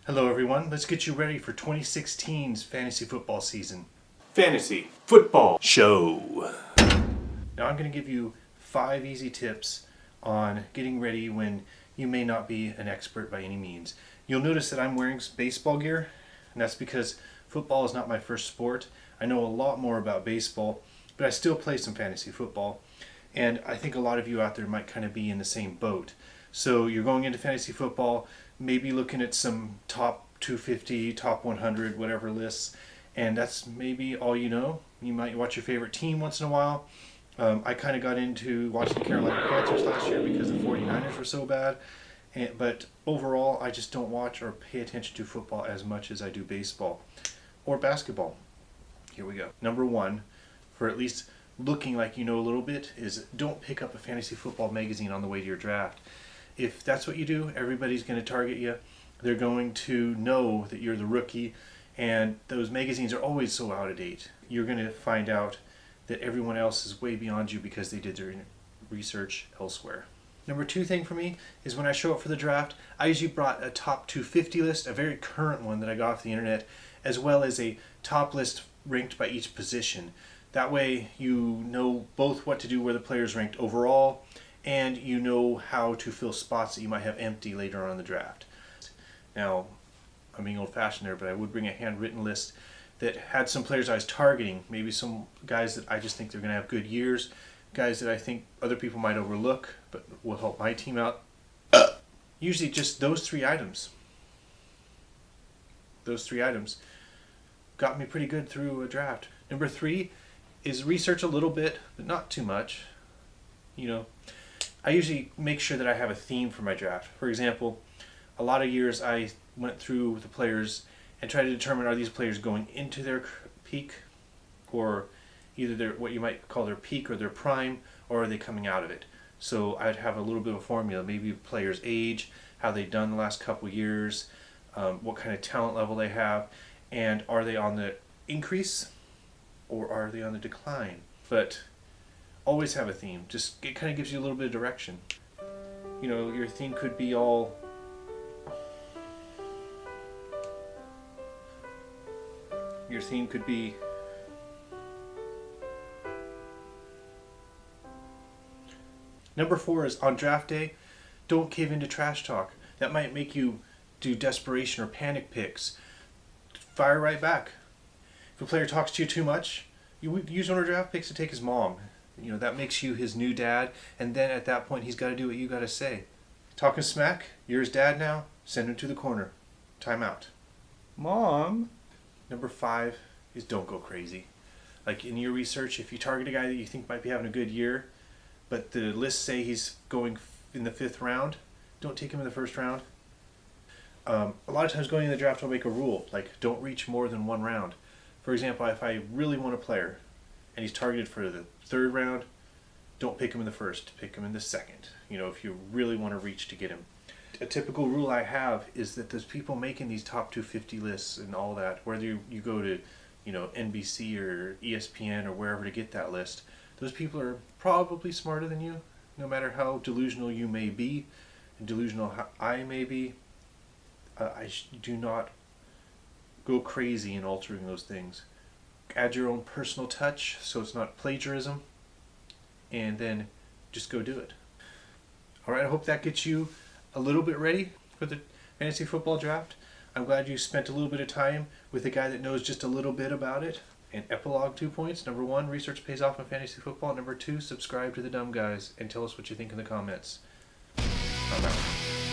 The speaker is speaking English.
Hello everyone, let's get you ready for 2016's fantasy football season. Fantasy Football Show. Now I'm going to give you 5 easy tips on getting ready when you may not be an expert by any means. You'll notice that I'm wearing baseball gear, and that's because football is not my first sport. I know a lot more about baseball, but I still play some fantasy football, and I think a lot of you out there might kind of be in the same boat. So you're going into fantasy football, maybe looking at some top 250, top 100, whatever lists, and that's maybe all you know. You might watch your favorite team once in a while. I kind of got into watching the Carolina Panthers last year because the 49ers were so bad, but overall I just don't watch or pay attention to football as much as I do baseball or basketball. Here we go. Number 1, for at least looking like you know a little bit, is don't pick up a fantasy football magazine on the way to your draft. If that's what you do, everybody's going to target you. They're going to know that you're the rookie, and those magazines are always so out of date. You're going to find out that everyone else is way beyond you because they did their research elsewhere. Number 2 thing for me is when I show up for the draft, I usually brought a top 250 list, a very current one that I got off the internet, as well as a top list ranked by each position. That way you know both what to do where the players ranked overall, and you know how to fill spots that you might have empty later on in the draft. Now, I'm being old-fashioned there, but I would bring a handwritten list that had some players I was targeting, maybe some guys that I just think they're going to have good years, guys that I think other people might overlook, but will help my team out. Usually just those 3 items. Those 3 items got me pretty good through a draft. Number 3 is research a little bit, but not too much. I usually make sure that I have a theme for my draft. For example, a lot of years I went through with the players and tried to determine, are these players going into their peak, or either their what you might call their peak or their prime, or are they coming out of it? So I'd have a little bit of a formula, maybe players' age, how they've done the last couple years, what kind of talent level they have, and are they on the increase or are they on the decline? But always have a theme. Just it kind of gives you a little bit of direction. Your theme could be all Number 4 is on draft day, don't cave into trash talk. That might make you do desperation or panic picks. Fire right back. If a player talks to you too much, you use one of our draft picks to take his mom. That makes you his new dad, and then at that point he's got to do what you got to say. Talking smack, you're his dad now, send him to the corner. Time out. Mom. Number 5 is don't go crazy. Like in your research, if you target a guy that you think might be having a good year, but the lists say he's going in the 5th round, don't take him in the 1st round. A lot of times going in the draft I'll make a rule, like don't reach more than 1 round. For example, if I really want a player and he's targeted for the 3rd round, don't pick him in the 1st, pick him in the 2nd, if you really want to reach to get him. A typical rule I have is that there's people making these top 250 lists and all that, whether you go to NBC or ESPN or wherever to get that list, those people are probably smarter than you, no matter how delusional you may be, and delusional how I may be. Do not go crazy in altering those things. Add your own personal touch so it's not plagiarism, and then just go do it. Alright, I hope that gets you a little bit ready for the fantasy football draft. I'm glad you spent a little bit of time with a guy that knows just a little bit about it. And epilogue 2 points. Number 1, research pays off in fantasy football. Number 2, subscribe to the Dumb Guys and tell us what you think in the comments. I'm out.